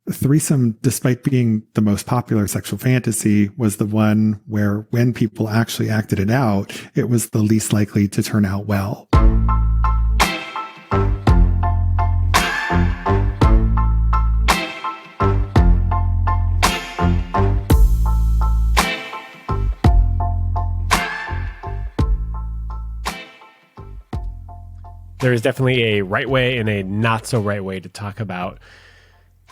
threesome, despite being the most popular sexual fantasy, was the one where when people actually acted it out, it was the least likely to turn out well. There is definitely a right way and a not so right way to talk about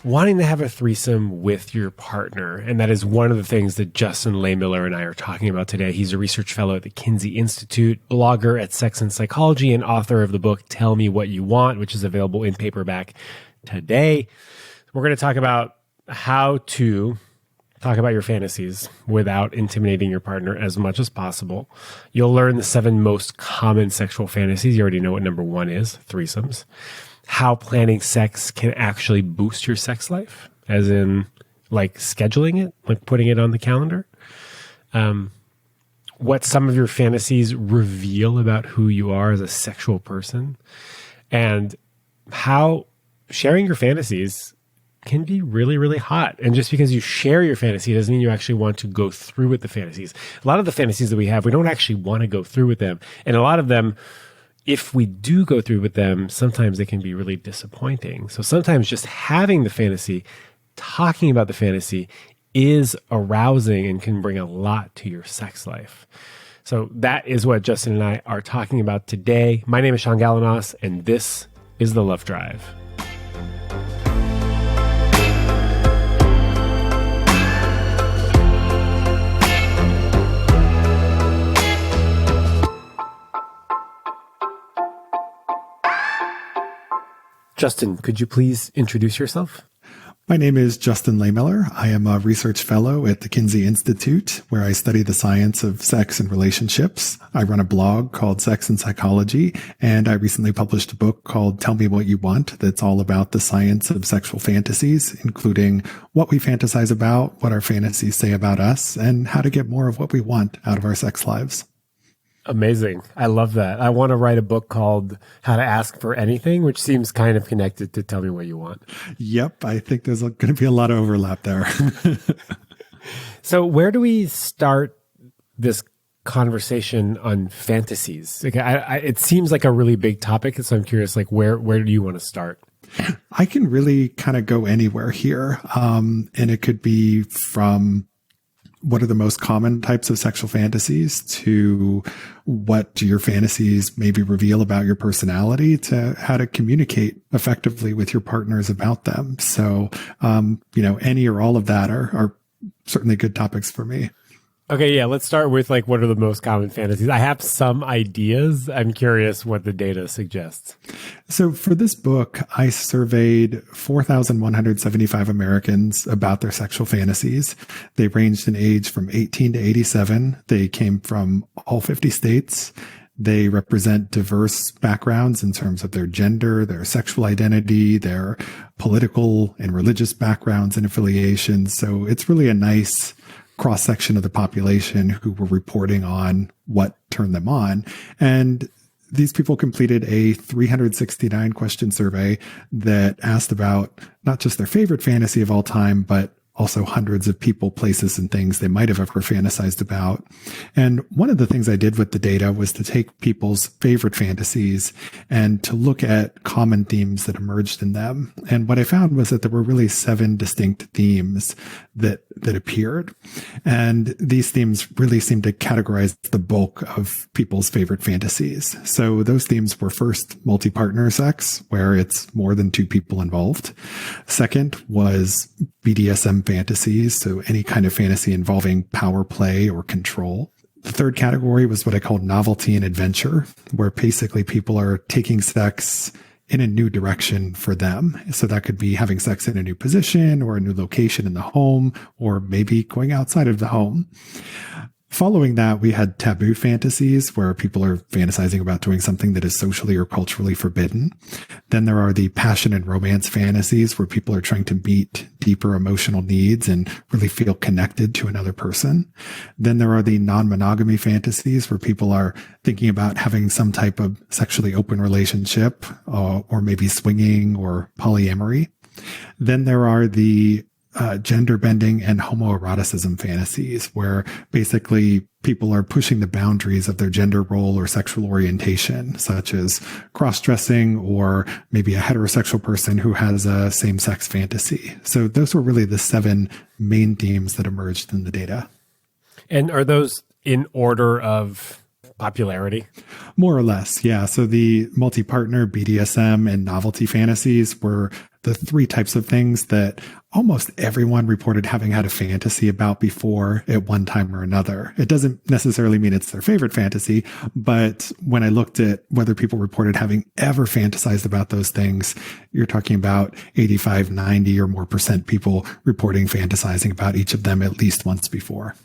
wanting to have a threesome with your partner. And that is one of the things that Justin Lehmiller and I are talking about today. He's a research fellow at the Kinsey Institute, blogger at Sex and Psychology, and author of the book Tell Me What You Want, which is available in paperback today. We're going to talk about how to talk about your fantasies without intimidating your partner as much as possible. You'll learn the 7 most common sexual fantasies. You already know what number 1 is, threesomes. How planning sex can actually boost your sex life, as in like scheduling it, like putting it on the calendar. What some of your fantasies reveal about who you are as a sexual person, and how sharing your fantasies can be really, really hot. And just because you share your fantasy doesn't mean you actually want to go through with the fantasies. A lot of the fantasies that we have, we don't actually want to go through with them. And a lot of them, if we do go through with them, sometimes they can be really disappointing. So sometimes just having the fantasy, talking about the fantasy, is arousing and can bring a lot to your sex life. So that is what Justin and I are talking about today. My name is Sean Galanos, and this is The Love Drive. Justin, could you please introduce yourself? My name is Justin Lehmiller. I am a research fellow at the Kinsey Institute, where I study the science of sex and relationships. I run a blog called Sex and Psychology, and I recently published a book called Tell Me What You Want that's all about the science of sexual fantasies, including what we fantasize about, what our fantasies say about us, and how to get more of what we want out of our sex lives. Amazing. I love that. I want to write a book called How to Ask for Anything, which seems kind of connected to Tell Me What You Want. Yep. I think there's going to be a lot of overlap there. So where do we start this conversation on fantasies? Like, it seems like a really big topic. So I'm curious, like, where do you want to start? I can really kind of go anywhere here. And it could be from what are the most common types of sexual fantasies to what do your fantasies maybe reveal about your personality to how to communicate effectively with your partners about them. So, any or all of that are certainly good topics for me. Okay, yeah, let's start with like what are the most common fantasies. I have some ideas. I'm curious what the data suggests. So for this book, I surveyed 4,175 Americans about their sexual fantasies. They ranged in age from 18 to 87. They came from all 50 states. They represent diverse backgrounds in terms of their gender, their sexual identity, their political and religious backgrounds and affiliations. So it's really a nice cross-section of the population who were reporting on what turned them on. And these people completed a 369 question survey that asked about not just their favorite fantasy of all time, but also hundreds of people, places, and things they might have ever fantasized about. And one of the things I did with the data was to take people's favorite fantasies and to look at common themes that emerged in them. And what I found was that there were really 7 distinct themes that appeared. And these themes really seemed to categorize the bulk of people's favorite fantasies. So those themes were first multi-partner sex, where it's more than 2 people involved. Second was BDSM fantasies, so any kind of fantasy involving power play or control. The third category was what I called novelty and adventure, where basically people are taking sex in a new direction for them. So that could be having sex in a new position or a new location in the home, or maybe going outside of the home. Following that, we had taboo fantasies where people are fantasizing about doing something that is socially or culturally forbidden. Then there are the passion and romance fantasies where people are trying to meet deeper emotional needs and really feel connected to another person. Then there are the non-monogamy fantasies where people are thinking about having some type of sexually open relationship, or maybe swinging or polyamory. Then there are the gender bending and homoeroticism fantasies, where basically people are pushing the boundaries of their gender role or sexual orientation, such as cross-dressing or maybe a heterosexual person who has a same-sex fantasy. So those were really the 7 main themes that emerged in the data. And are those in order of popularity? More or less, yeah. So the multi-partner, BDSM, and novelty fantasies were the 3 types of things that almost everyone reported having had a fantasy about before at one time or another. It doesn't necessarily mean it's their favorite fantasy, but when I looked at whether people reported having ever fantasized about those things, you're talking about 85, 90 or more % people reporting fantasizing about each of them at least once before.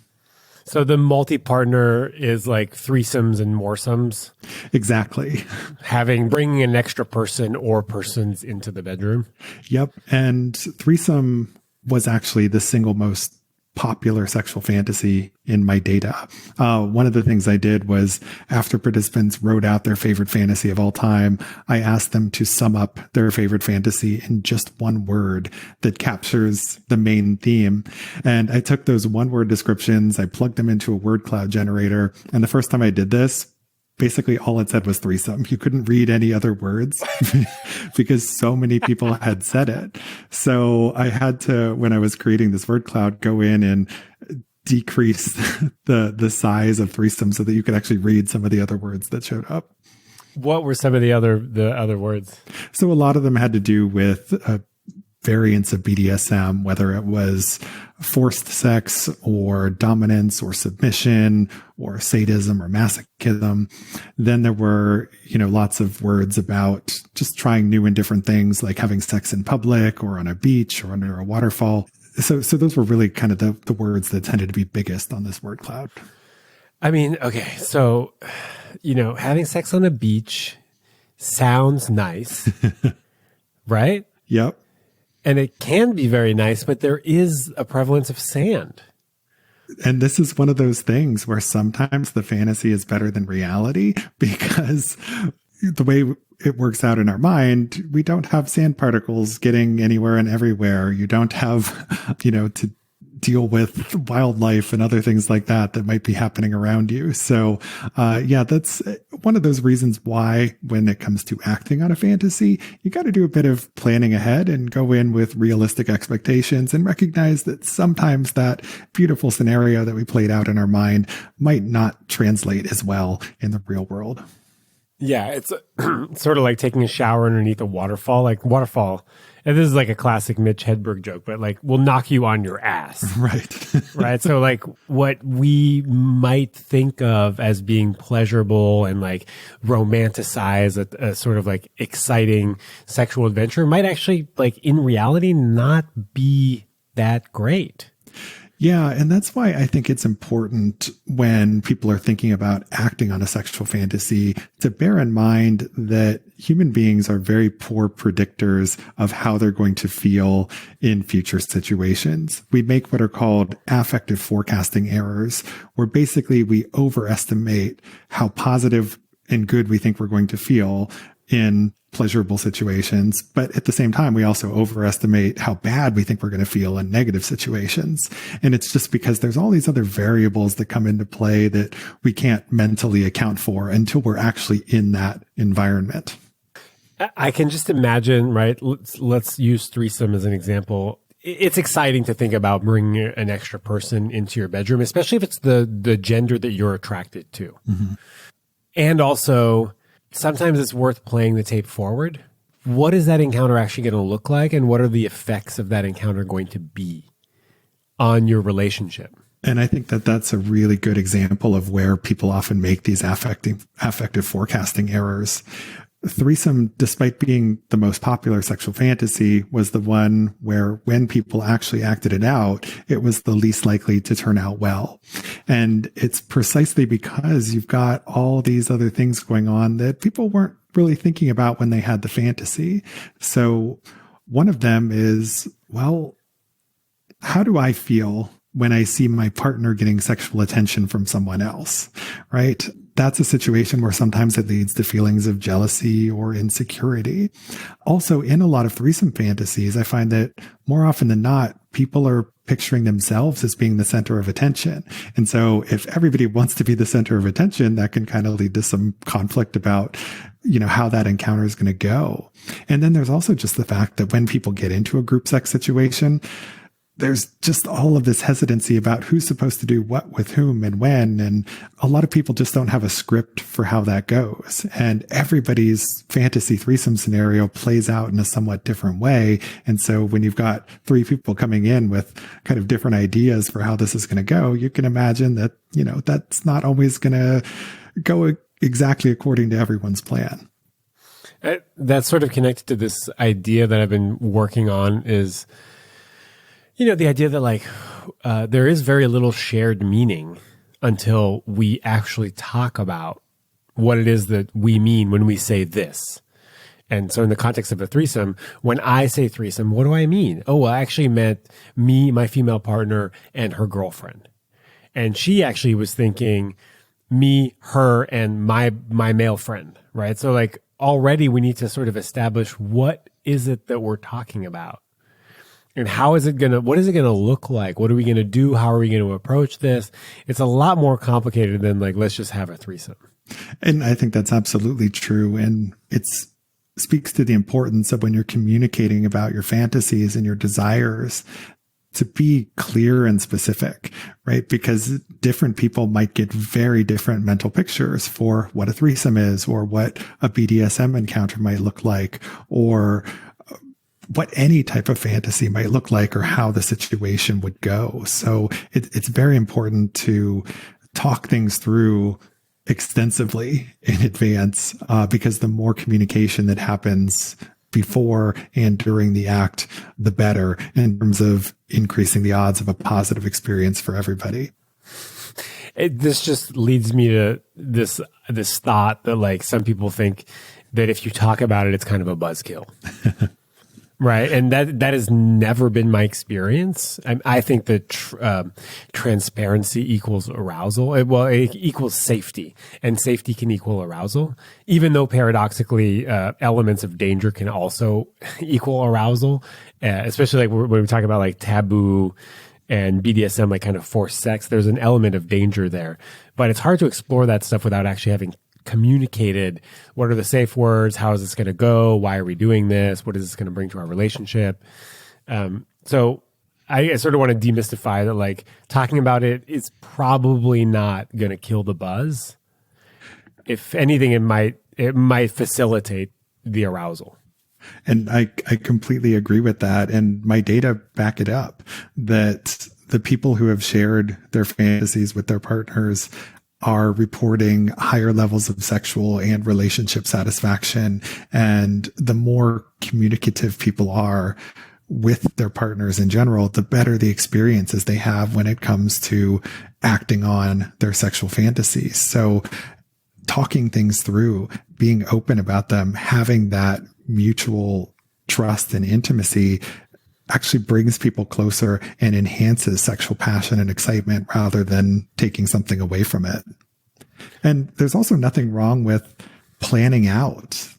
So the multi-partner is like threesomes and moresomes? Exactly. Bringing an extra person or persons into the bedroom? Yep. And threesome was actually the single most popular sexual fantasy in my data. One of the things I did was, after participants wrote out their favorite fantasy of all time, I asked them to sum up their favorite fantasy in just one word that captures the main theme. And I took those one-word descriptions, I plugged them into a word cloud generator. And the first time I did this, basically all it said was threesome. You couldn't read any other words because so many people had said it. So I had to, when I was creating this word cloud, go in and decrease the size of threesome so that you could actually read some of the other words that showed up. What were some of the other words? So a lot of them had to do with variants of BDSM, whether it was forced sex or dominance or submission or sadism or masochism. Then there were, lots of words about just trying new and different things, like having sex in public or on a beach or under a waterfall. So those were really kind of the words that tended to be biggest on this word cloud. I mean, okay, so, having sex on a beach sounds nice, right? Yep. And it can be very nice, but there is a prevalence of sand. And this is one of those things where sometimes the fantasy is better than reality, because the way it works out in our mind, we don't have sand particles getting anywhere and everywhere. You don't have, to deal with wildlife and other things like that might be happening around you. So, that's one of those reasons why, when it comes to acting on a fantasy, you got to do a bit of planning ahead and go in with realistic expectations and recognize that sometimes that beautiful scenario that we played out in our mind might not translate as well in the real world. Yeah, it's sort of like taking a shower underneath a waterfall. Like waterfall, and this is like a classic Mitch Hedberg joke, but like will knock you on your ass. Right. Right. So like what we might think of as being pleasurable and like romanticize a sort of like exciting sexual adventure might actually, like, in reality not be that great. Yeah, and that's why I think it's important, when people are thinking about acting on a sexual fantasy, to bear in mind that human beings are very poor predictors of how they're going to feel in future situations. We make what are called affective forecasting errors, where basically we overestimate how positive and good we think we're going to feel in pleasurable situations. But at the same time, we also overestimate how bad we think we're going to feel in negative situations. And it's just because there's all these other variables that come into play that we can't mentally account for until we're actually in that environment. I can just imagine, right? Let's use threesome as an example. It's exciting to think about bringing an extra person into your bedroom, especially if it's the gender that you're attracted to. Mm-hmm. And also, sometimes it's worth playing the tape forward. What is that encounter actually going to look like? And what are the effects of that encounter going to be on your relationship? And I think that that's a really good example of where people often make these affective forecasting errors. Threesome, despite being the most popular sexual fantasy, was the one where, when people actually acted it out, it was the least likely to turn out well. And it's precisely because you've got all these other things going on that people weren't really thinking about when they had the fantasy. So one of them is, well, how do I feel when I see my partner getting sexual attention from someone else, right? that's a situation where sometimes it leads to feelings of jealousy or insecurity. Also, in a lot of threesome fantasies, I find that more often than not, people are picturing themselves as being the center of attention. And so if everybody wants to be the center of attention, that can kind of lead to some conflict about, how that encounter is going to go. And then there's also just the fact that when people get into a group sex situation, there's just all of this hesitancy about who's supposed to do what with whom and when. And a lot of people just don't have a script for how that goes. And everybody's fantasy threesome scenario plays out in a somewhat different way. And so when you've got three people coming in with kind of different ideas for how this is going to go, you can imagine that, that's not always going to go exactly according to everyone's plan. That's sort of connected to this idea that I've been working on is, the idea that there is very little shared meaning until we actually talk about what it is that we mean when we say this. And so in the context of a threesome, when I say threesome, what do I mean? Oh, well, I actually meant me, my female partner, and her girlfriend. And she actually was thinking me, her, and my male friend, right? So already we need to sort of establish what is it that we're talking about. And what is it going to look like? What are we going to do? How are we going to approach this? It's a lot more complicated than let's just have a threesome. And I think that's absolutely true. And it speaks to the importance of when you're communicating about your fantasies and your desires to be clear and specific, right? Because different people might get very different mental pictures for what a threesome is, or what a BDSM encounter might look like, or what any type of fantasy might look like, or how the situation would go. So it's very important to talk things through extensively in advance, because the more communication that happens before and during the act, the better, in terms of increasing the odds of a positive experience for everybody. This just leads me to this thought that some people think that if you talk about it, it's kind of a buzzkill. Right. And that has never been my experience. I think that transparency equals arousal. It equals safety, and safety can equal arousal, even though paradoxically elements of danger can also equal arousal, especially when we talk about taboo and BDSM, kind of forced sex. There's an element of danger there, but it's hard to explore that stuff without actually having communicated what are the safe words, how is this going to go, why are we doing this, what is this going to bring to our relationship. So I sort of want to demystify that talking about it is probably not going to kill the buzz. If anything, it might facilitate the arousal. And I completely agree with that. And my data back it up, that the people who have shared their fantasies with their partners are reporting higher levels of sexual and relationship satisfaction. And the more communicative people are with their partners in general, the better the experiences they have when it comes to acting on their sexual fantasies. So talking things through, being open about them, having that mutual trust and intimacy actually brings people closer and enhances sexual passion and excitement rather than taking something away from it. And there's also nothing wrong with planning out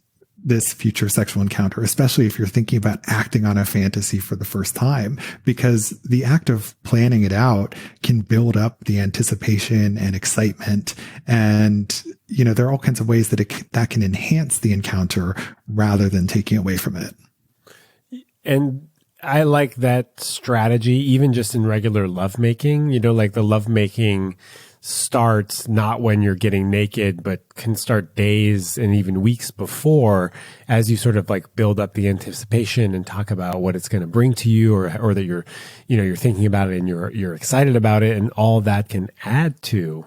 this future sexual encounter, especially if you're thinking about acting on a fantasy for the first time, because the act of planning it out can build up the anticipation and excitement. And, there are all kinds of ways that can enhance the encounter rather than taking away from it. And I like that strategy, even just in regular lovemaking. The lovemaking starts not when you're getting naked, but can start days and even weeks before, as you sort of build up the anticipation and talk about what it's going to bring to you, or that you're thinking about it and you're excited about it, and all that can add to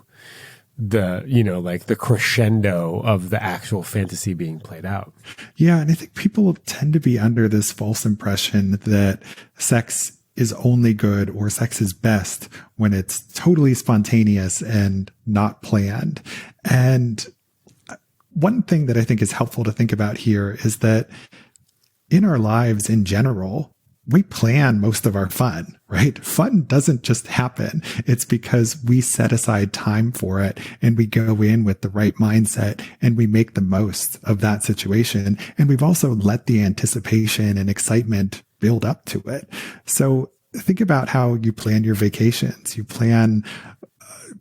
the crescendo of the actual fantasy being played out. Yeah. And I think people tend to be under this false impression that sex is only good, or sex is best, when it's totally spontaneous and not planned. And one thing that I think is helpful to think about here is that in our lives in general, we plan most of our fun, right? Fun doesn't just happen. It's because we set aside time for it and we go in with the right mindset and we make the most of that situation. And we've also let the anticipation and excitement build up to it. So think about how you plan your vacations, you plan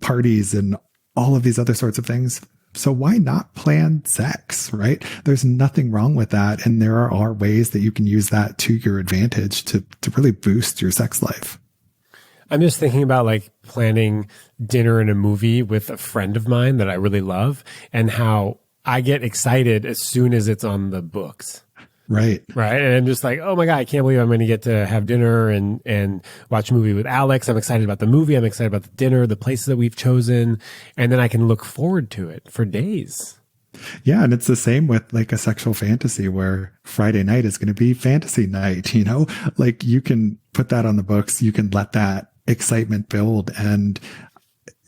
parties and all of these other sorts of things. So why not plan sex, right? There's nothing wrong with that. And there are ways that you can use that to your advantage to really boost your sex life. I'm just thinking about like planning dinner and a movie with a friend of mine that I really love and how I get excited as soon as it's on the books. Right. Right. And I'm just like, oh my God, I can't believe I'm going to get to have dinner and watch a movie with Alex. I'm excited about the movie. I'm excited about the dinner, the places that we've chosen. And then I can look forward to it for days. Yeah. And it's the same with like a sexual fantasy where Friday night is going to be fantasy night, you know, like you can put that on the books. You can let that excitement build. And,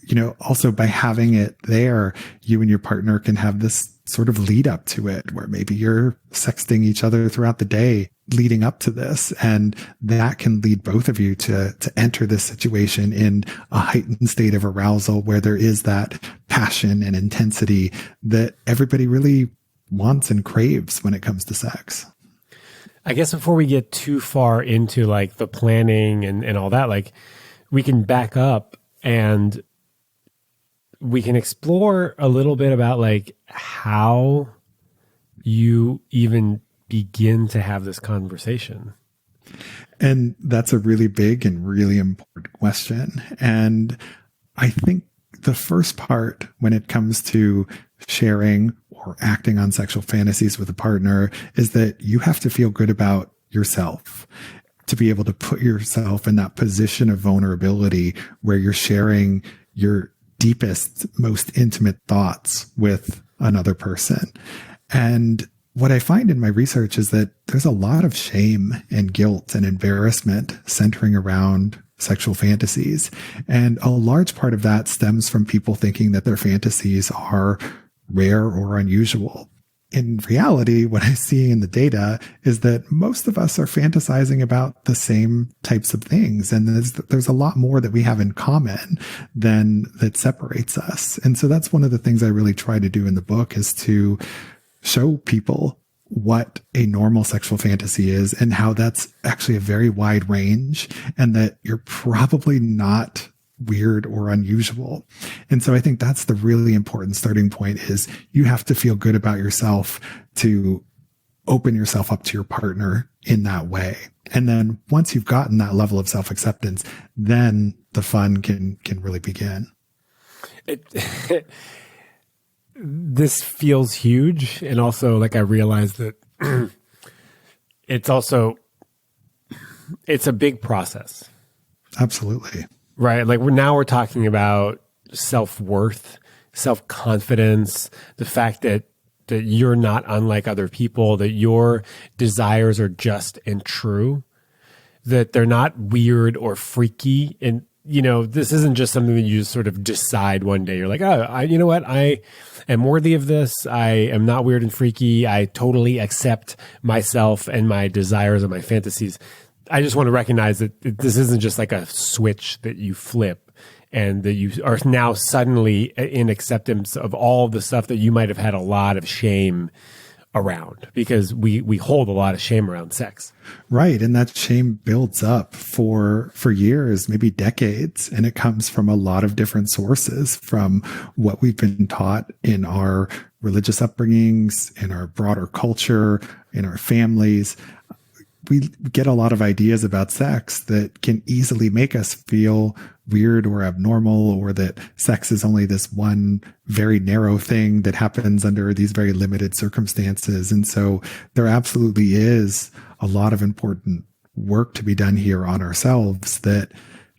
you know, also by having it there, you and your partner can have this sort of lead up to it where maybe you're sexting each other throughout the day leading up to this. And that can lead both of you to enter this situation in a heightened state of arousal where there is that passion and intensity that everybody really wants and craves when it comes to sex. I guess before we get too far into like the planning and all that, like we can back up and we can explore a little bit about like how you even begin to have this conversation. And that's a really big and really important question. And I think the first part when it comes to sharing or acting on sexual fantasies with a partner is that you have to feel good about yourself to be able to put yourself in that position of vulnerability where you're sharing your deepest, most intimate thoughts with another person. And what I find in my research is that there's a lot of shame and guilt and embarrassment centering around sexual fantasies. And a large part of that stems from people thinking that their fantasies are rare or unusual. In reality, what I see in the data is that most of us are fantasizing about the same types of things. And there's a lot more that we have in common than that separates us. And so that's one of the things I really try to do in the book is to show people what a normal sexual fantasy is and how that's actually a very wide range and that you're probably not weird or unusual. And so I think that's the really important starting point is you have to feel good about yourself to open yourself up to your partner in that way. And then once you've gotten that level of self-acceptance, then the fun can really begin. This feels huge. And also like I realized that it's a big process. Absolutely. Right. Like we're talking about self-worth, self-confidence, the fact that you're not unlike other people, that your desires are just and true, that they're not weird or freaky. And, you know, this isn't just something that you just sort of decide one day. You're like, oh, you know what? I am worthy of this. I am not weird and freaky. I totally accept myself and my desires and my fantasies. I just want to recognize that this isn't just like a switch that you flip and that you are now suddenly in acceptance of all the stuff that you might have had a lot of shame around, because we hold a lot of shame around sex. Right. And that shame builds up for years, maybe decades. And it comes from a lot of different sources, from what we've been taught in our religious upbringings, in our broader culture, in our families. We get a lot of ideas about sex that can easily make us feel weird or abnormal, or that sex is only this one very narrow thing that happens under these very limited circumstances. And so there absolutely is a lot of important work to be done here on ourselves that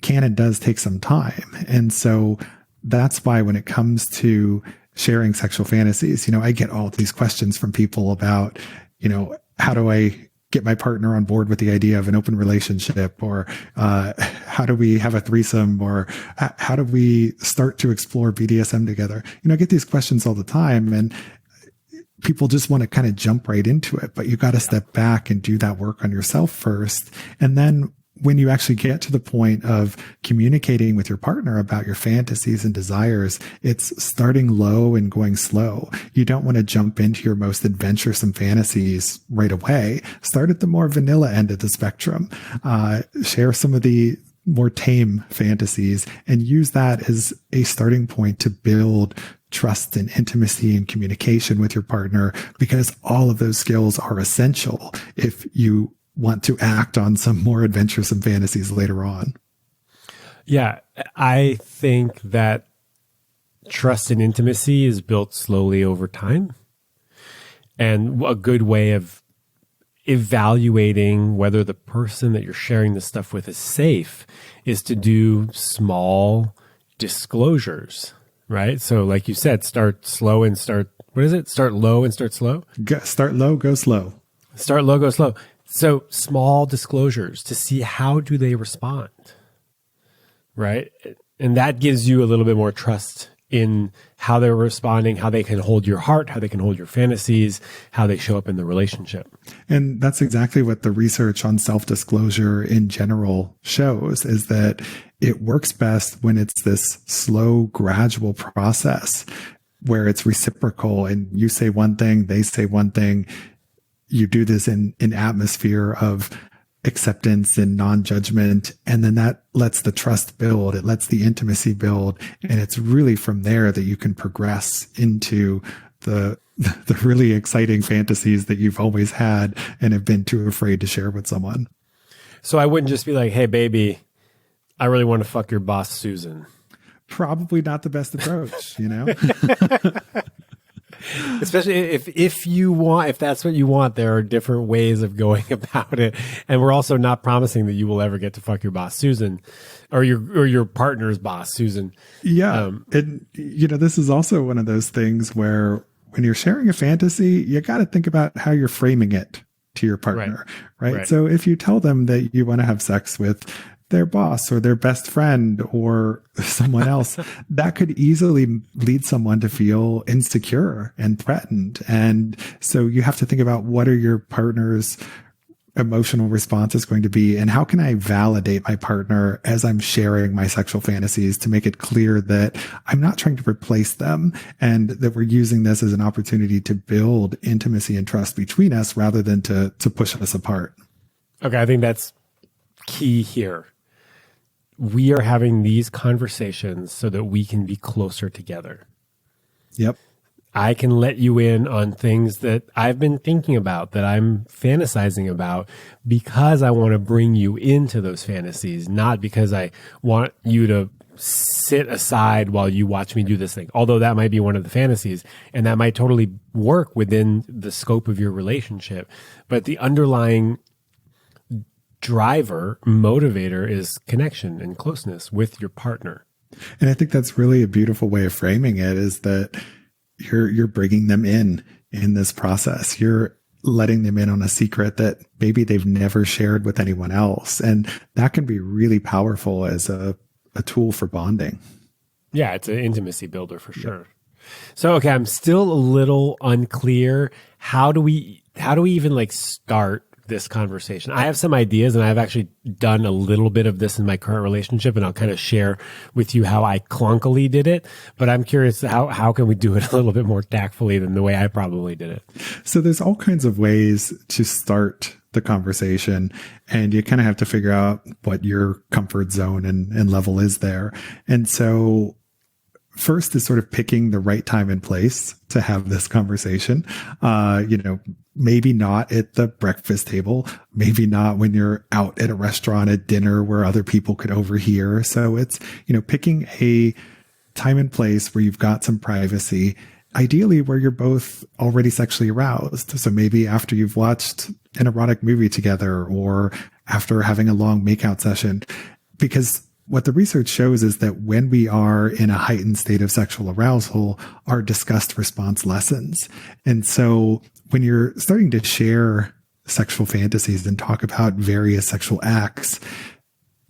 can and does take some time. And so that's why when it comes to sharing sexual fantasies, you know, I get all these questions from people about, you know, how do I get my partner on board with the idea of an open relationship, or how do we have a threesome, or how do we start to explore BDSM together? You know, I get these questions all the time, and people just want to kind of jump right into it, but you got to step back and do that work on yourself first. And then when you actually get to the point of communicating with your partner about your fantasies and desires, it's starting low and going slow. You don't want to jump into your most adventuresome fantasies right away. Start at the more vanilla end of the spectrum. Share some of the more tame fantasies and use that as a starting point to build trust and intimacy and communication with your partner, because all of those skills are essential if you want to act on some more adventuresome fantasies later on. Yeah, I think that trust and intimacy is built slowly over time. And a good way of evaluating whether the person that you're sharing this stuff with is safe is to do small disclosures, right? So like you said, start slow and start, what is it? Start low and start slow? Start low, go slow. Start low, go slow. So small disclosures to see how do they respond, right? And that gives you a little bit more trust in how they're responding, how they can hold your heart, how they can hold your fantasies, how they show up in the relationship. And that's exactly what the research on self-disclosure in general shows, is that it works best when it's this slow, gradual process where it's reciprocal and you say one thing, they say one thing. You do this in an atmosphere of acceptance and non-judgment. And then that lets the trust build. It lets the intimacy build. And it's really from there that you can progress into the really exciting fantasies that you've always had and have been too afraid to share with someone. So I wouldn't just be like, hey, baby, I really want to fuck your boss, Susan. Probably not the best approach, you know? Especially if that's what you want, there are different ways of going about it. And we're also not promising that you will ever get to fuck your boss, Susan, or your partner's boss, Susan. Yeah. And this is also one of those things where when you're sharing a fantasy, you got to think about how you're framing it to your partner, right? So if you tell them that you want to have sex with their boss or their best friend or someone else, that could easily lead someone to feel insecure and threatened. And so you have to think about, what are your partner's emotional response is going to be, and how can I validate my partner as I'm sharing my sexual fantasies to make it clear that I'm not trying to replace them and that we're using this as an opportunity to build intimacy and trust between us rather than to push us apart. Okay, I think that's key here. We are having these conversations so that we can be closer together. Yep. I can let you in on things that I've been thinking about, that I'm fantasizing about, because I want to bring you into those fantasies, not because I want you to sit aside while you watch me do this thing. Although that might be one of the fantasies, and that might totally work within the scope of your relationship. But the underlying motivator is connection and closeness with your partner. And I think that's really a beautiful way of framing it, is that you're bringing them in this process. You're letting them in on a secret that maybe they've never shared with anyone else. And that can be really powerful as a tool for bonding. Yeah, it's an intimacy builder for sure. Yeah. So, okay, I'm still a little unclear. How do we even start this conversation? I have some ideas, and I've actually done a little bit of this in my current relationship, and I'll kind of share with you how I clunkily did it. But I'm curious, how can we do it a little bit more tactfully than the way I probably did it? So there's all kinds of ways to start the conversation, and you kind of have to figure out what your comfort zone and level is there. And so first is sort of picking the right time and place to have this conversation. Maybe not at the breakfast table, maybe not when you're out at a restaurant at dinner where other people could overhear. So it's, picking a time and place where you've got some privacy, ideally where you're both already sexually aroused. So maybe after you've watched an erotic movie together, or after having a long makeout session, because what the research shows is that when we are in a heightened state of sexual arousal, our disgust response lessens. And so when you're starting to share sexual fantasies and talk about various sexual acts,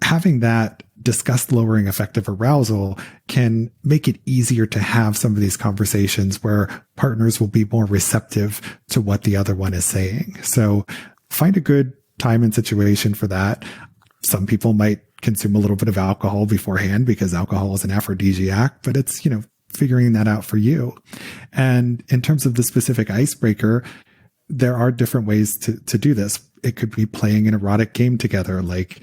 having that discussed lowering effective arousal can make it easier to have some of these conversations where partners will be more receptive to what the other one is saying. So find a good time and situation for that. Some people might consume a little bit of alcohol beforehand because alcohol is an aphrodisiac, but it's, figuring that out for you. And in terms of the specific icebreaker, there are different ways to do this. It could be playing an erotic game together, like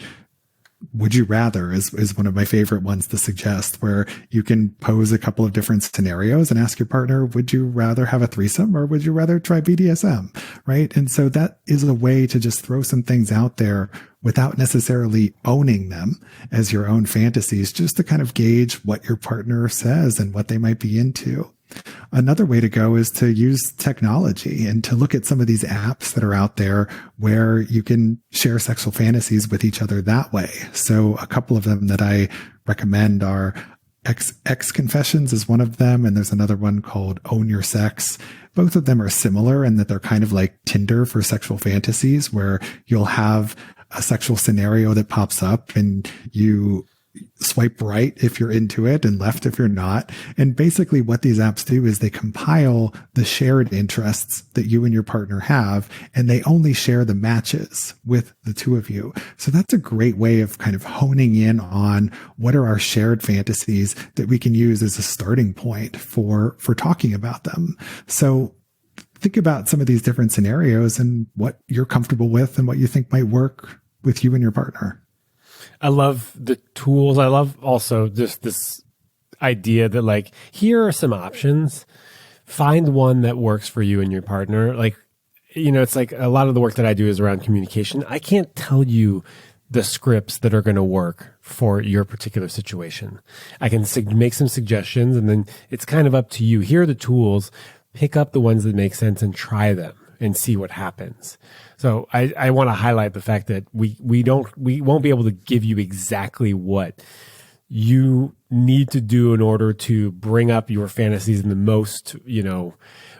Would You Rather is one of my favorite ones to suggest, where you can pose a couple of different scenarios and ask your partner, would you rather have a threesome or would you rather try BDSM? Right. And so that is a way to just throw some things out there without necessarily owning them as your own fantasies, just to kind of gauge what your partner says and what they might be into. Another way to go is to use technology and to look at some of these apps that are out there where you can share sexual fantasies with each other that way. So a couple of them that I recommend are X Confessions is one of them, and there's another one called Own Your Sex. Both of them are similar in that they're kind of like Tinder for sexual fantasies, where you'll have a sexual scenario that pops up and you swipe right if you're into it and left if you're not. And basically what these apps do is they compile the shared interests that you and your partner have, and they only share the matches with the two of you. So that's a great way of kind of honing in on what are our shared fantasies that we can use as a starting point for talking about them. So think about some of these different scenarios and what you're comfortable with and what you think might work with you and your partner. I love the tools. I love also just this idea that, like, here are some options. Find one that works for you and your partner. Like, it's like a lot of the work that I do is around communication. I can't tell you the scripts that are going to work for your particular situation. I can make some suggestions, and then it's kind of up to you. Here are the tools. Pick up the ones that make sense and try them and see what happens. So I want to highlight the fact that we won't be able to give you exactly what you need to do in order to bring up your fantasies in the most,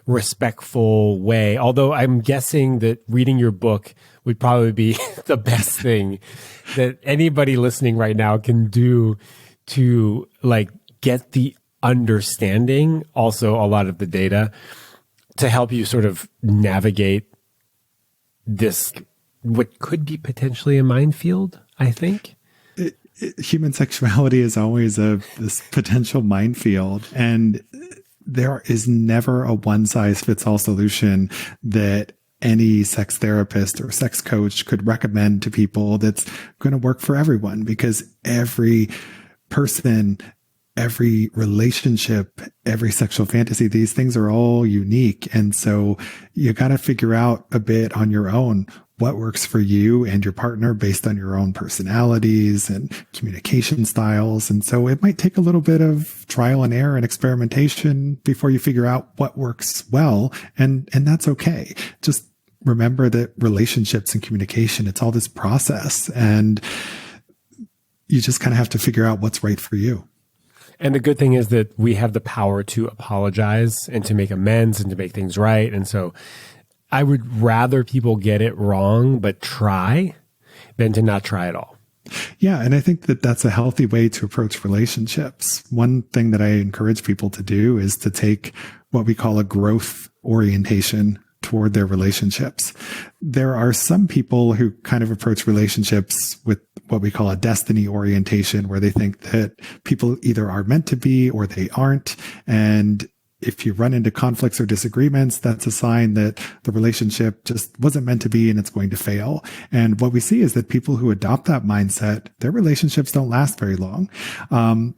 respectful way. Although I'm guessing that reading your book would probably be the best thing that anybody listening right now can do to, like, get the understanding, also a lot of the data, to help you sort of navigate this, what could be potentially a minefield, I think. Human sexuality is always this potential minefield, and there is never a one-size-fits-all solution that any sex therapist or sex coach could recommend to people that's going to work for everyone, because every person, every relationship, every sexual fantasy, these things are all unique. And so you got to figure out a bit on your own what works for you and your partner based on your own personalities and communication styles. And so it might take a little bit of trial and error and experimentation before you figure out what works well. And that's okay. Just remember that relationships and communication, it's all this process, and you just kind of have to figure out what's right for you. And the good thing is that we have the power to apologize and to make amends and to make things right. And so I would rather people get it wrong but try than to not try at all. Yeah. And I think that that's a healthy way to approach relationships. One thing that I encourage people to do is to take what we call a growth orientation toward their relationships. There are some people who kind of approach relationships with what we call a destiny orientation, where they think that people either are meant to be or they aren't. And if you run into conflicts or disagreements, that's a sign that the relationship just wasn't meant to be and it's going to fail. And what we see is that people who adopt that mindset, their relationships don't last very long.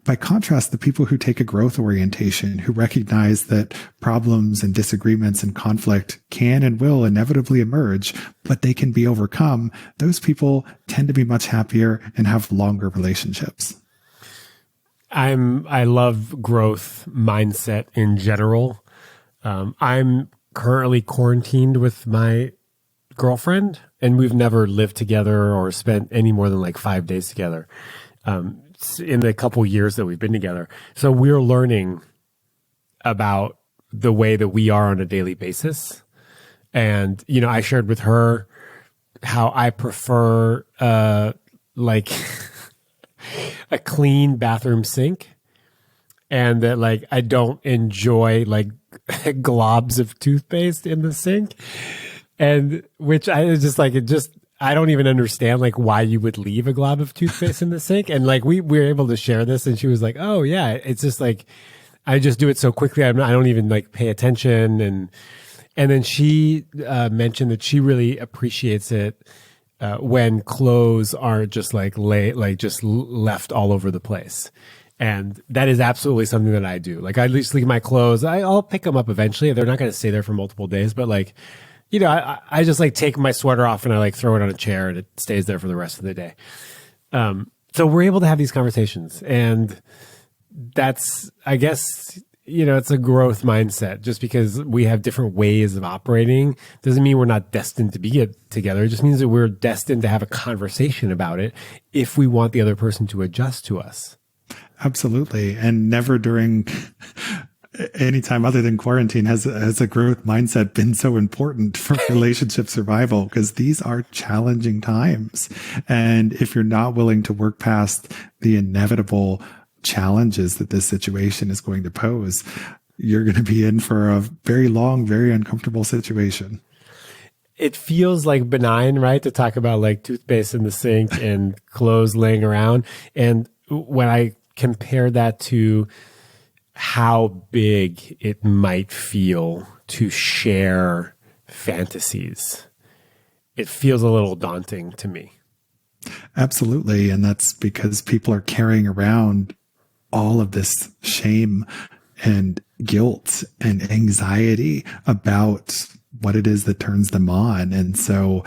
By contrast, the people who take a growth orientation, who recognize that problems and disagreements and conflict can and will inevitably emerge, but they can be overcome, those people tend to be much happier and have longer relationships. I love growth mindset in general. I'm currently quarantined with my girlfriend, and we've never lived together or spent any more than like 5 days together in the couple years that we've been together. So we're learning about the way that we are on a daily basis. And, I shared with her how I prefer, a clean bathroom sink, and that like I don't enjoy like globs of toothpaste in the sink, and which I was just like, I don't even understand like why you would leave a glob of toothpaste in the sink. And like we were able to share this, and she was like, oh yeah, it's just like I just do it so quickly. I don't even like pay attention. And then she mentioned that she really appreciates it when clothes aren't just like left all over the place. And that is absolutely something that I do. Like I just leave my clothes. I'll pick them up eventually. They're not going to stay there for multiple days, but like, you know, I just like take my sweater off and I like throw it on a chair and it stays there for the rest of the day. So we're able to have these conversations, and that's, I guess, you know, it's a growth mindset. Just because we have different ways of operating doesn't mean we're not destined to be together. It just means that we're destined to have a conversation about it if we want the other person to adjust to us. Absolutely. And never during any time other than quarantine has a growth mindset been so important for relationship survival, because these are challenging times. And if you're not willing to work past the inevitable challenges that this situation is going to pose, you're going to be in for a very long, very uncomfortable situation. It feels like benign, right? To talk about like toothpaste in the sink and clothes laying around. And when I compare that to how big it might feel to share fantasies, it feels a little daunting to me. Absolutely. And that's because people are carrying around all of this shame and guilt and anxiety about what it is that turns them on. And so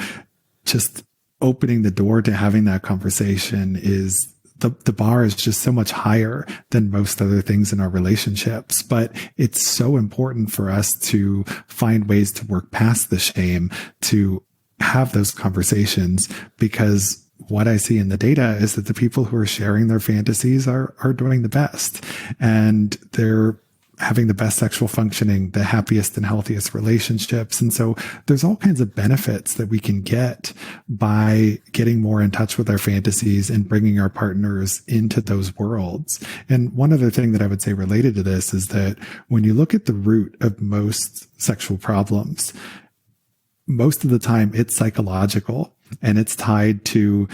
just opening the door to having that conversation is the bar is just so much higher than most other things in our relationships. But it's so important for us to find ways to work past the shame, to have those conversations, because what I see in the data is that the people who are sharing their fantasies are doing the best, and they're having the best sexual functioning, the happiest and healthiest relationships. And so there's all kinds of benefits that we can get by getting more in touch with our fantasies and bringing our partners into those worlds. And one other thing that I would say related to this is that when you look at the root of most sexual problems, most of the time it's psychological, and it's tied to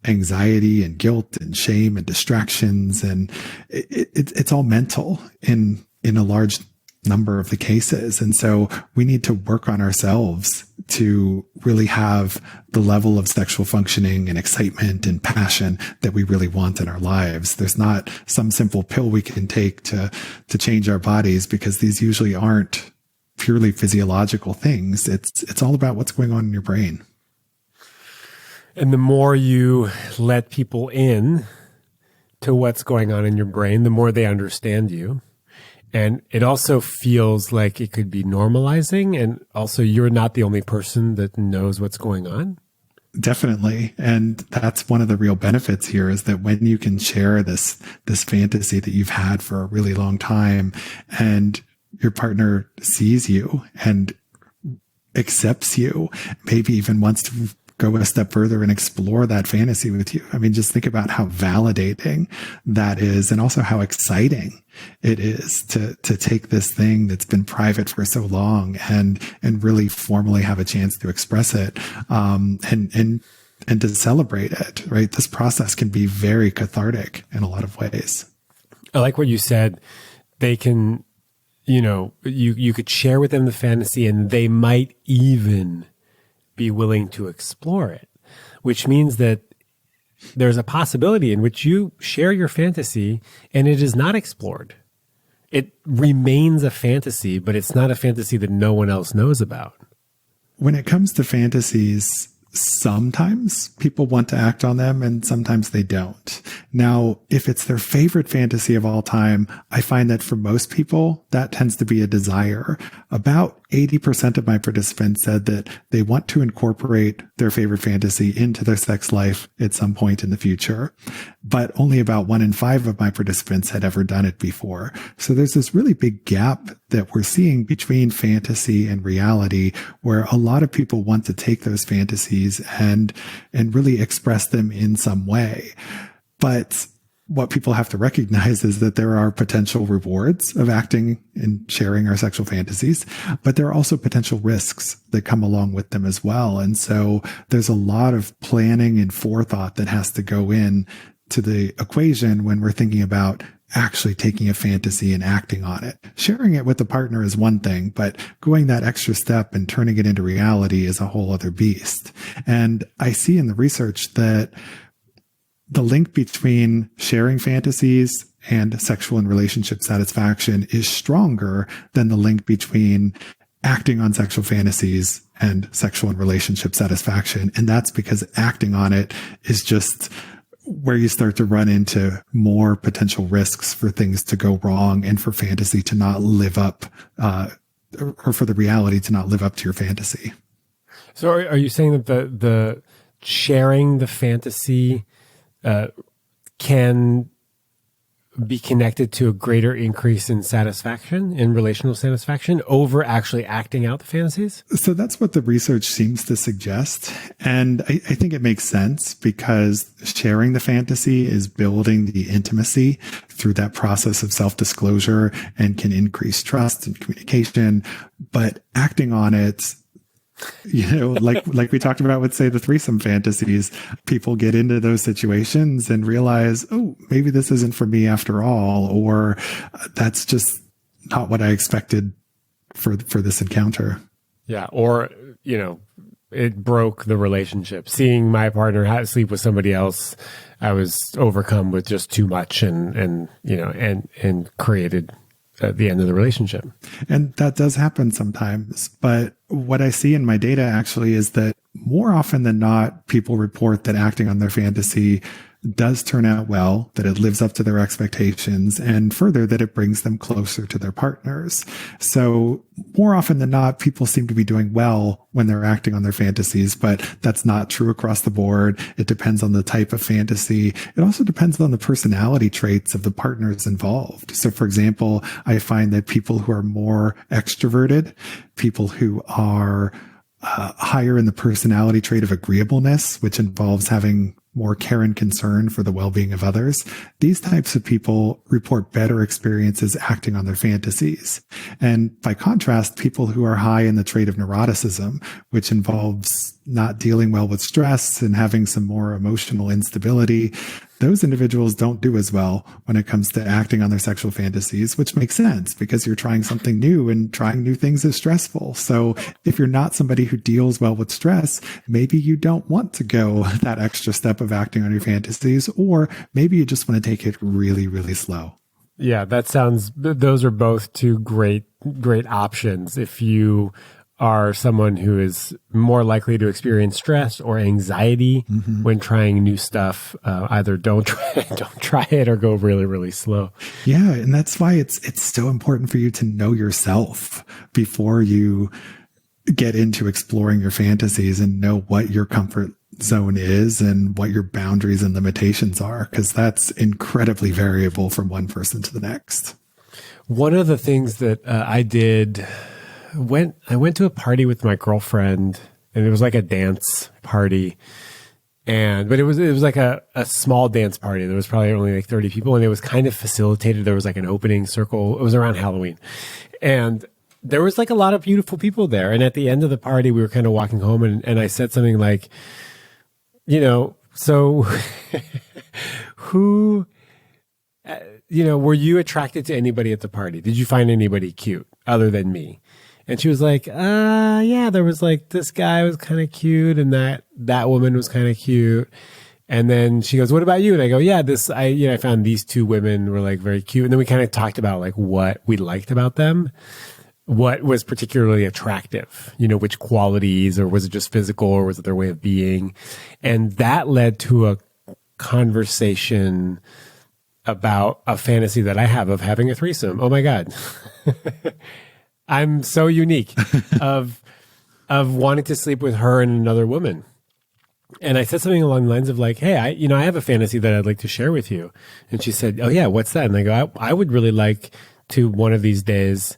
anxiety and guilt and shame and distractions. And it's all mental in a large number of the cases. And so we need to work on ourselves to really have the level of sexual functioning and excitement and passion that we really want in our lives. There's not some simple pill we can take to change our bodies, because these usually aren't purely physiological things. It's all about what's going on in your brain. And the more you let people in to what's going on in your brain, the more they understand you. And it also feels like it could be normalizing. And also, you're not the only person that knows what's going on. Definitely. And that's one of the real benefits here, is that when you can share this fantasy that you've had for a really long time, and your partner sees you and accepts you, maybe even wants to go a step further and explore that fantasy with you. I mean, just think about how validating that is, and also how exciting it is to take this thing that's been private for so long and really formally have a chance to express it, and to celebrate it, right? This process can be very cathartic in a lot of ways. I like what you said. They can, you know, you could share with them the fantasy, and they might even be willing to explore it, which means that there's a possibility in which you share your fantasy and it is not explored. It remains a fantasy, but it's not a fantasy that no one else knows about. When it comes to fantasies, sometimes people want to act on them and sometimes they don't. Now, if it's their favorite fantasy of all time, I find that for most people, that tends to be a desire. About 80% of my participants said that they want to incorporate their favorite fantasy into their sex life at some point in the future. But only about 1 in 5 of my participants had ever done it before. So there's this really big gap that we're seeing between fantasy and reality, where a lot of people want to take those fantasies and really express them in some way. But what people have to recognize is that there are potential rewards of acting and sharing our sexual fantasies, but there are also potential risks that come along with them as well. And so there's a lot of planning and forethought that has to go in to the equation when we're thinking about actually taking a fantasy and acting on it. Sharing it with a partner is one thing, but going that extra step and turning it into reality is a whole other beast. And I see in the research that the link between sharing fantasies and sexual and relationship satisfaction is stronger than the link between acting on sexual fantasies and sexual and relationship satisfaction. And that's because acting on it is just where you start to run into more potential risks for things to go wrong and for fantasy to not live up, or for the reality to not live up to your fantasy. So are you saying that the sharing the fantasy can be connected to a greater increase in satisfaction, in relational satisfaction, over actually acting out the fantasies? So that's what the research seems to suggest. And I think it makes sense because sharing the fantasy is building the intimacy through that process of self-disclosure and can increase trust and communication. But acting on it, like we talked about with, say, the threesome fantasies, people get into those situations and realize, oh, maybe this isn't for me after all, or that's just not what I expected for this encounter. Yeah. Or, it broke the relationship. Seeing my partner sleep with somebody else, I was overcome with just too much and created the end of the relationship. And that does happen sometimes. But what I see in my data actually is that more often than not, people report that acting on their fantasy does turn out well, that it lives up to their expectations, and further, that it brings them closer to their partners. So more often than not, people seem to be doing well when they're acting on their fantasies, but that's not true across the board. It depends on the type of fantasy. It also depends on the personality traits of the partners involved. So for example, I find that people who are more extroverted, people who are higher in the personality trait of agreeableness, which involves having more care and concern for the well-being of others, these types of people report better experiences acting on their fantasies. And by contrast, people who are high in the trait of neuroticism, which involves not dealing well with stress and having some more emotional instability, those individuals don't do as well when it comes to acting on their sexual fantasies, which makes sense because you're trying something new, and trying new things is stressful. So if you're not somebody who deals well with stress, maybe you don't want to go that extra step of acting on your fantasies, or maybe you just want to take it really, really slow. Yeah, those are both two great options. If you are someone who is more likely to experience stress or anxiety when trying new stuff, either don't try it or go really, really slow. Yeah. And that's why it's so important for you to know yourself before you get into exploring your fantasies, and know what your comfort zone is and what your boundaries and limitations are, because that's incredibly variable from one person to the next. One of the things that I did, I went to a party with my girlfriend, and it was like a dance party, but it was like a small dance party. There was probably only like 30 people, and it was kind of facilitated. There was like an opening circle. It was around Halloween, and there was like a lot of beautiful people there. And at the end of the party, we were kind of walking home, and I said something like, so who, were you attracted to anybody at the party? Did you find anybody cute other than me? And she was like, yeah, there was like, this guy was kind of cute, and that woman was kind of cute. And then she goes, what about you? And I go, yeah, I found these two women were like very cute. And then we kind of talked about like what we liked about them, what was particularly attractive, which qualities, or was it just physical, or was it their way of being? And that led to a conversation about a fantasy that I have of having a threesome. Oh my God. I'm so unique of wanting to sleep with her and another woman. And I said something along the lines of like, hey, I have a fantasy that I'd like to share with you. And she said, oh yeah, what's that? And I go, I would really like to one of these days,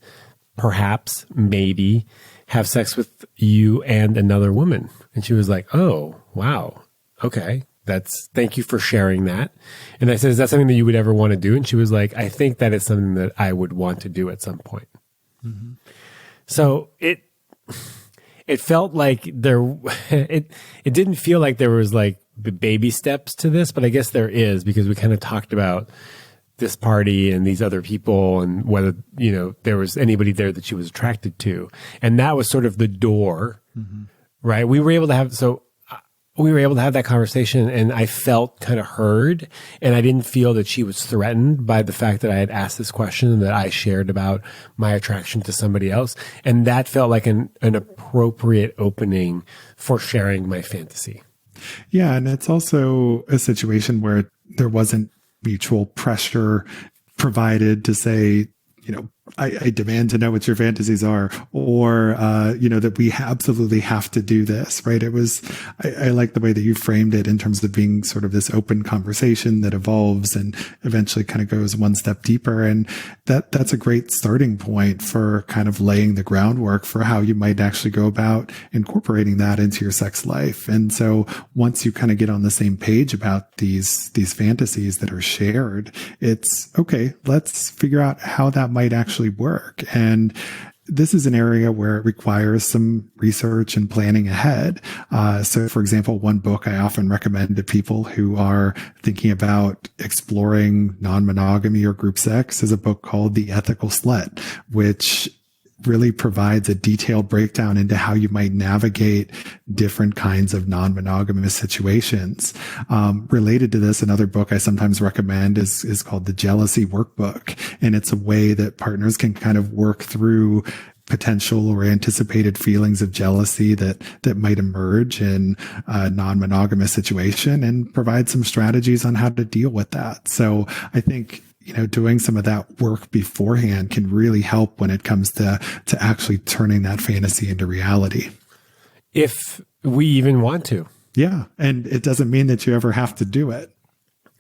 perhaps, maybe, have sex with you and another woman. And she was like, oh, wow. Okay. Thank you for sharing that. And I said, is that something that you would ever want to do? And she was like, I think that is something that I would want to do at some point. Mm-hmm. So it felt like it didn't feel like there was like baby steps to this, but I guess there is, because we kind of talked about this party and these other people and whether, there was anybody there that she was attracted to. And that was sort of the door, mm-hmm. right? We were able to have that conversation, and I felt kind of heard, and I didn't feel that she was threatened by the fact that I had asked this question and that I shared about my attraction to somebody else. And that felt like an appropriate opening for sharing my fantasy. Yeah. And it's also a situation where there wasn't mutual pressure provided to say, I demand to know what your fantasies are, or, that we absolutely have to do this, right? It was, I like the way that you framed it in terms of being sort of this open conversation that evolves and eventually kind of goes one step deeper. And that's a great starting point for kind of laying the groundwork for how you might actually go about incorporating that into your sex life. And so once you kind of get on the same page about these fantasies that are shared, it's okay, let's figure out how that might actually work. And this is an area where it requires some research and planning ahead. So for example, one book I often recommend to people who are thinking about exploring non-monogamy or group sex is a book called The Ethical Slut, which really provides a detailed breakdown into how you might navigate different kinds of non-monogamous situations. Related to this, another book I sometimes recommend is called The Jealousy Workbook. And it's a way that partners can kind of work through potential or anticipated feelings of jealousy that might emerge in a non-monogamous situation, and provide some strategies on how to deal with that. So I think doing some of that work beforehand can really help when it comes to actually turning that fantasy into reality. If we even want to. Yeah. And it doesn't mean that you ever have to do it.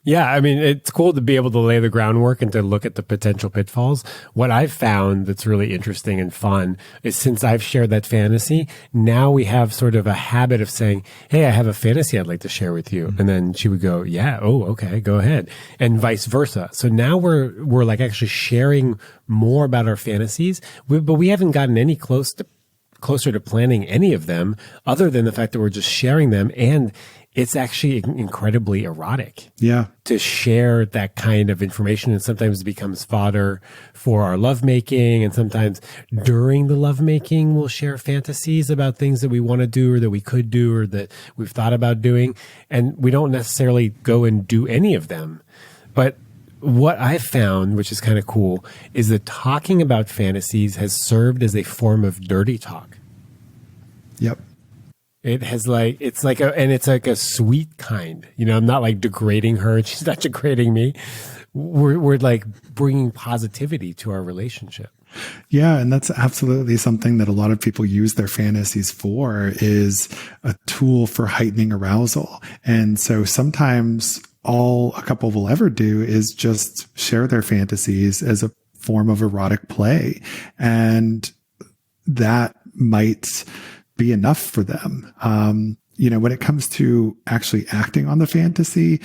Yeah, I mean, it's cool to be able to lay the groundwork and to look at the potential pitfalls. What I've found that's really interesting and fun is, since I've shared that fantasy, now we have sort of a habit of saying, hey, I have a fantasy I'd like to share with you. Mm-hmm. And then she would go, yeah, oh, okay, go ahead. And vice versa. So now we're like actually sharing more about our fantasies, but we haven't gotten any closer to planning any of them, other than the fact that we're just sharing them. And it's actually incredibly erotic. Yeah. To share that kind of information. And sometimes it becomes fodder for our lovemaking. And sometimes during the lovemaking, we'll share fantasies about things that we want to do, or that we could do, or that we've thought about doing. And we don't necessarily go and do any of them. But what I've found, which is kind of cool, is that talking about fantasies has served as a form of dirty talk. Yep. It has it's like a sweet kind, I'm not like degrading her and she's not degrading me. We're like bringing positivity to our relationship. Yeah. And that's absolutely something that a lot of people use their fantasies for, is a tool for heightening arousal. And so sometimes all a couple will ever do is just share their fantasies as a form of erotic play. And that might be enough for them. When it comes to actually acting on the fantasy,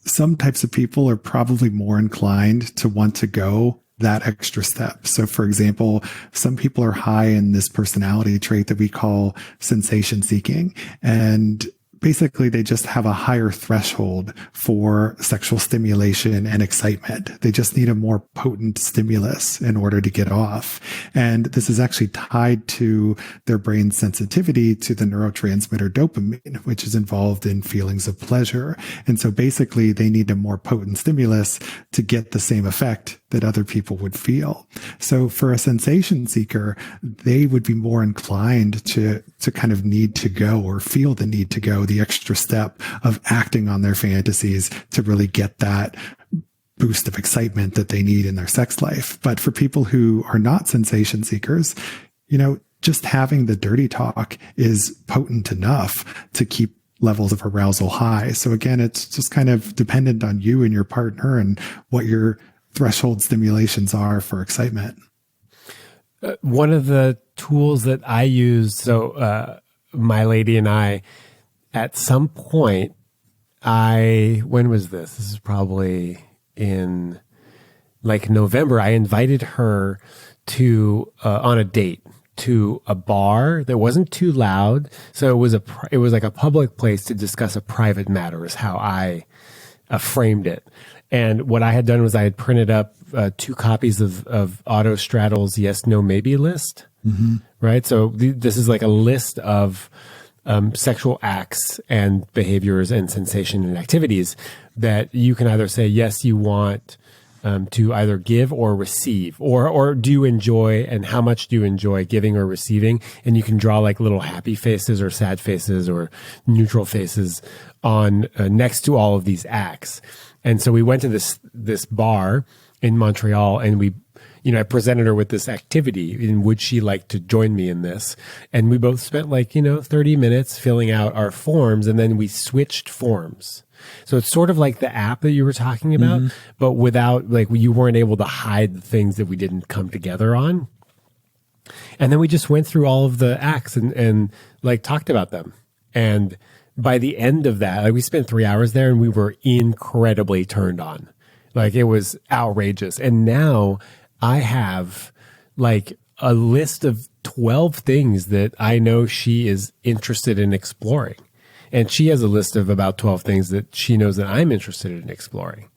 some types of people are probably more inclined to want to go that extra step. So for example, some people are high in this personality trait that we call sensation seeking. And basically, they just have a higher threshold for sexual stimulation and excitement. They just need a more potent stimulus in order to get off. And this is actually tied to their brain's sensitivity to the neurotransmitter dopamine, which is involved in feelings of pleasure. And so basically, they need a more potent stimulus to get the same effect that other people would feel. So for a sensation seeker, they would be more inclined to kind of need to go, or feel the need to go the extra step of acting on their fantasies to really get that boost of excitement that they need in their sex life. But for people who are not sensation seekers, just having the dirty talk is potent enough to keep levels of arousal high. So again, it's just kind of dependent on you and your partner and what your threshold stimulations are for excitement. One of the tools that I use, my lady and I, at some point, when was this? This is probably in like November. I invited her to on a date to a bar that wasn't too loud. So it was like a public place to discuss a private matter is how I framed it. And what I had done was I had printed up 2 copies of Otto Straddle's Yes, No, Maybe list. Mm-hmm. Right. So this is like a list of sexual acts and behaviors and sensation and activities that you can either say, yes, you want to either give or receive, or do you enjoy, and how much do you enjoy giving or receiving? And you can draw like little happy faces or sad faces or neutral faces on next to all of these acts. And so we went to this bar in Montreal, and I presented her with this activity, and would she like to join me in this? And we both spent 30 minutes filling out our forms, and then we switched forms. So it's sort of like the app that you were talking about, but without, you weren't able to hide the things that we didn't come together on. And then we just went through all of the acts and talked about them. And by the end of that, we spent 3 hours there, and we were incredibly turned on. It was outrageous. And now I have a list of 12 things that I know she is interested in exploring. And she has a list of about 12 things that she knows that I'm interested in exploring.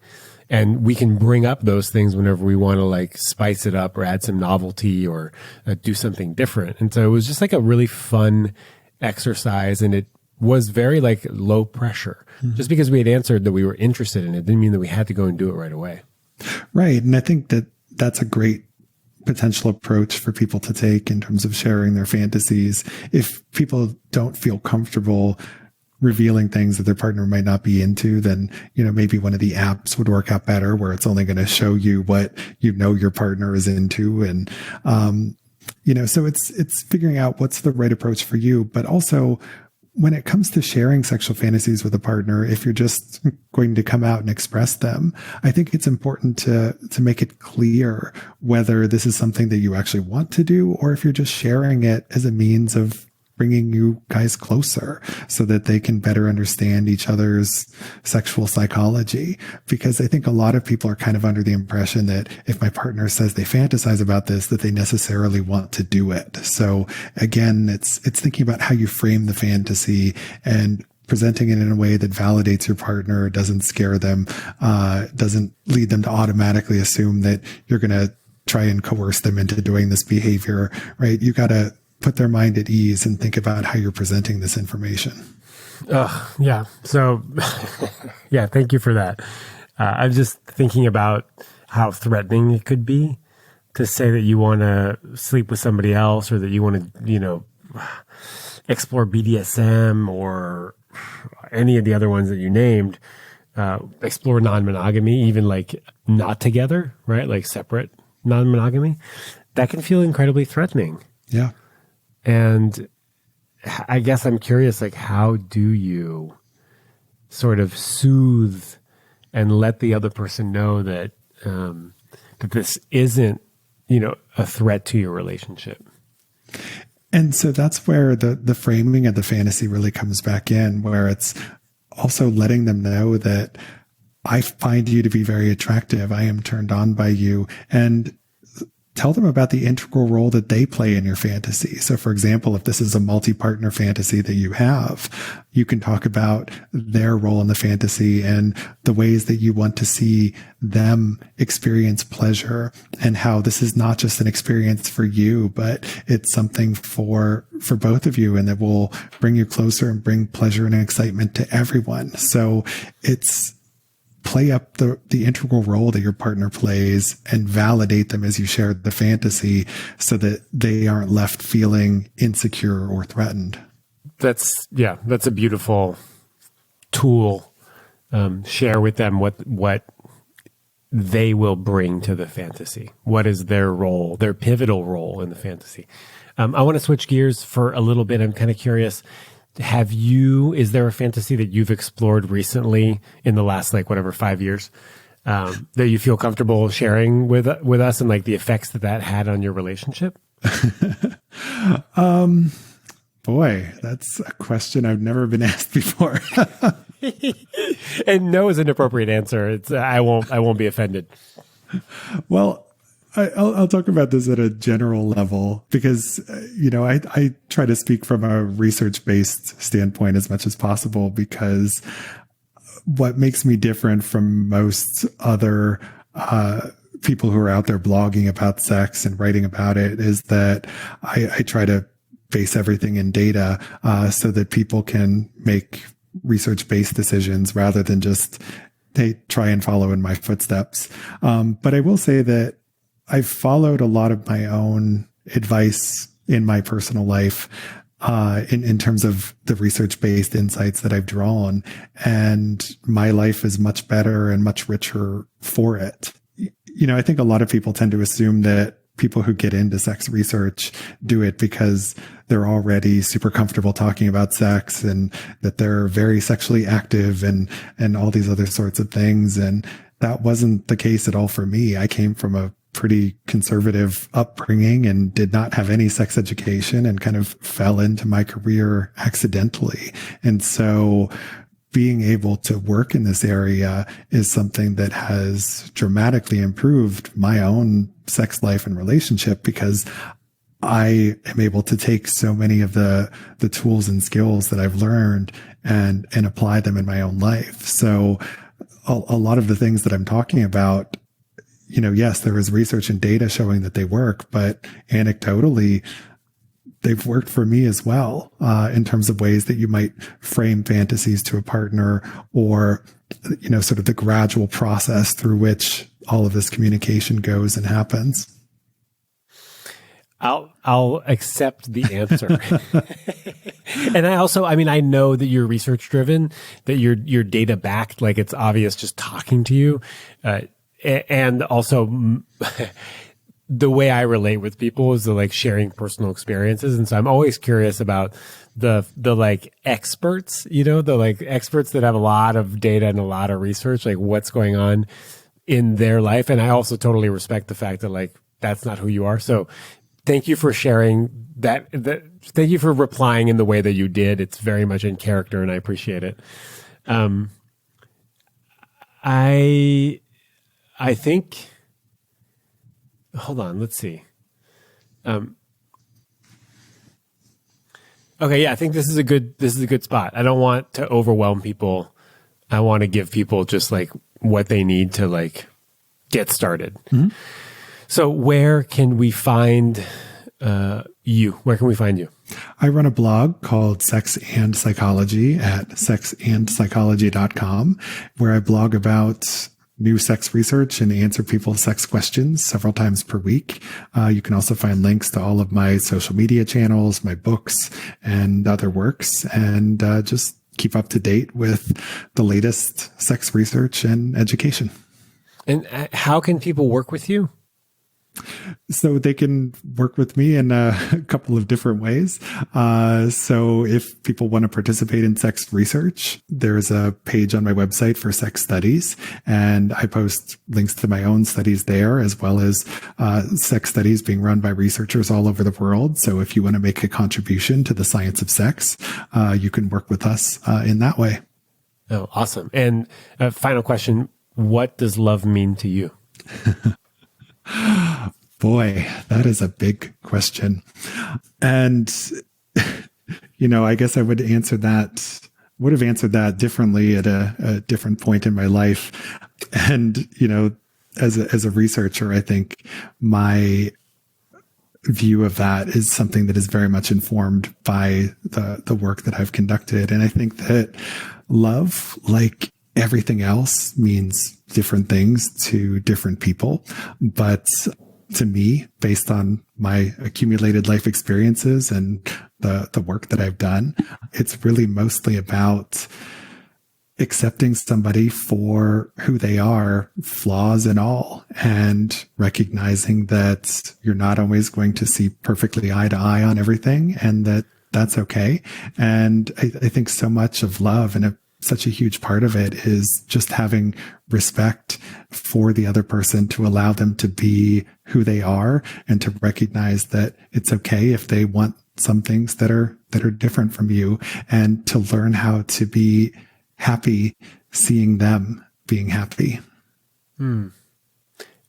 And we can bring up those things whenever we want to spice it up or add some novelty or do something different. And so it was just a really fun exercise, and it was very low pressure. Mm-hmm. Just because we had answered that we were interested in it didn't mean that we had to go and do it right away. Right. And I think that that's a great potential approach for people to take in terms of sharing their fantasies. If people don't feel comfortable revealing things that their partner might not be into, then, maybe one of the apps would work out better, where it's only going to show you what your partner is into. And, so it's figuring out what's the right approach for you. But also, when it comes to sharing sexual fantasies with a partner, if you're just going to come out and express them, I think it's important to make it clear whether this is something that you actually want to do, or if you're just sharing it as a means of bringing you guys closer so that they can better understand each other's sexual psychology. Because I think a lot of people are kind of under the impression that if my partner says they fantasize about this, that they necessarily want to do it. So again, it's thinking about how you frame the fantasy and presenting it in a way that validates your partner, doesn't scare them, doesn't lead them to automatically assume that you're going to try and coerce them into doing this behavior, right? You got to put their mind at ease and think about how you're presenting this information. Yeah. So, yeah, thank you for that. I'm just thinking about how threatening it could be to say that you want to sleep with somebody else, or that you want to, explore BDSM or any of the other ones that you named, explore non-monogamy, even not together, right? Separate non-monogamy. That can feel incredibly threatening. Yeah. And I guess I'm curious, how do you sort of soothe and let the other person know that that this isn't, a threat to your relationship? And so that's where the framing of the fantasy really comes back in, where it's also letting them know that I find you to be very attractive. I am turned on by you. And tell them about the integral role that they play in your fantasy. So for example, if this is a multi-partner fantasy that you have, you can talk about their role in the fantasy and the ways that you want to see them experience pleasure, and how this is not just an experience for you, but it's something for both of you, and that will bring you closer and bring pleasure and excitement to everyone. So it's play up the integral role that your partner plays and validate them as you share the fantasy, so that they aren't left feeling insecure or threatened. That's a beautiful tool. Share with them what they will bring to the fantasy. What is their role, their pivotal role in the fantasy? I want to switch gears for a little bit. I'm kind of curious. Is there a fantasy that you've explored recently in the last 5 years that you feel comfortable sharing with us, and the effects that had on your relationship? Boy, that's a question I've never been asked before. And no is an appropriate answer. It's I won't be offended. Well, I'll talk about this at a general level because, I try to speak from a research-based standpoint as much as possible, because what makes me different from most other people who are out there blogging about sex and writing about it is that I try to base everything in data so that people can make research-based decisions rather than just they try and follow in my footsteps. But I will say that I've followed a lot of my own advice in my personal life in terms of the research-based insights that I've drawn, and my life is much better and much richer for it. I think a lot of people tend to assume that people who get into sex research do it because they're already super comfortable talking about sex and that they're very sexually active and all these other sorts of things. And that wasn't the case at all for me. I came from a pretty conservative upbringing and did not have any sex education and kind of fell into my career accidentally. And so being able to work in this area is something that has dramatically improved my own sex life and relationship, because I am able to take so many of the tools and skills that I've learned and apply them in my own life. So a lot of the things that I'm talking about, yes, there is research and data showing that they work, but anecdotally, they've worked for me as well, in terms of ways that you might frame fantasies to a partner, or, sort of the gradual process through which all of this communication goes and happens. I'll accept the answer. And I know that you're research driven, that you're data backed, like it's obvious just talking to you. And also the way I relate with people is like sharing personal experiences. And so I'm always curious about the like experts, the like experts that have a lot of data and a lot of research, like what's going on in their life. And I also totally respect the fact that like, that's not who you are. So thank you for sharing that. Thank you for replying in the way that you did. It's very much in character and I appreciate it. I think, hold on, let's see. Okay. Yeah. I think this is a good spot. I don't want to overwhelm people. I want to give people just like what they need to like get started. Mm-hmm. So where can we find you? Where can we find you? I run a blog called Sex and Psychology at sexandpsychology.com, where I blog about new sex research and answer people's sex questions several times per week. You can also find links to all of my social media channels, my books, and other works, and just keep up to date with the latest sex research and education. And how can people work with you? So they can work with me in a couple of different ways. So if people want to participate in sex research, there's a page on my website for sex studies, and I post links to my own studies there, as well as sex studies being run by researchers all over the world. So if you want to make a contribution to the science of sex, you can work with us in that way. Oh, awesome. And final question, what does love mean to you? Boy, that is a big question. And, I guess I would have answered that differently at a different point in my life. And, as a researcher, I think my view of that is something that is very much informed by the work that I've conducted. And I think that love, like everything else, means different things to different people. But to me, based on my accumulated life experiences and the work that I've done, it's really mostly about accepting somebody for who they are, flaws and all, and recognizing that you're not always going to see perfectly eye to eye on everything, and that's okay. And I think so much of love, and such a huge part of it, is just having respect for the other person, to allow them to be who they are, and to recognize that it's okay if they want some things that are different from you, and to learn how to be happy seeing them being happy.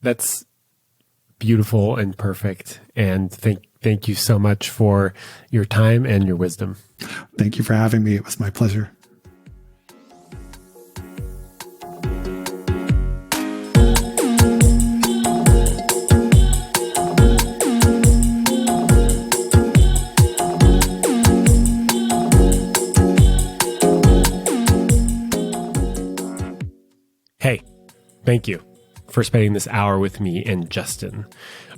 That's beautiful and perfect. And thank you so much for your time and your wisdom. Thank you for having me. It was my pleasure. Hey, thank you for spending this hour with me and Justin.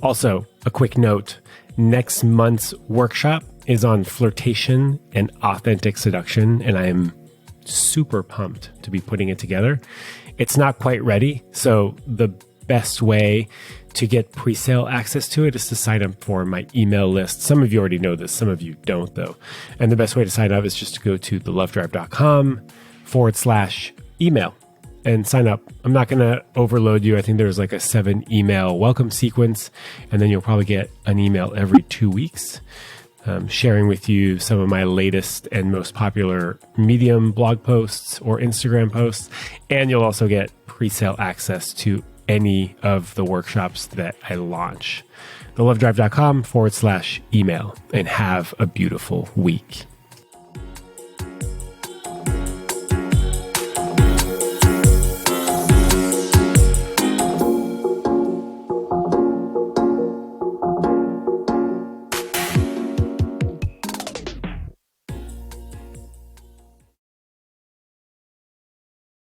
Also, a quick note, next month's workshop is on flirtation and authentic seduction, and I am super pumped to be putting it together. It's not quite ready, so the best way to get pre-sale access to it is to sign up for my email list. Some of you already know this, some of you don't though. And the best way to sign up is just to go to thelovedrive.com/email. And sign up. I'm not going to overload you. I think there's like a 7 email welcome sequence, and then you'll probably get an email every 2 weeks, sharing with you some of my latest and most popular Medium blog posts or Instagram posts. And you'll also get pre-sale access to any of the workshops that I launch. thelovedrive.com/email, and have a beautiful week.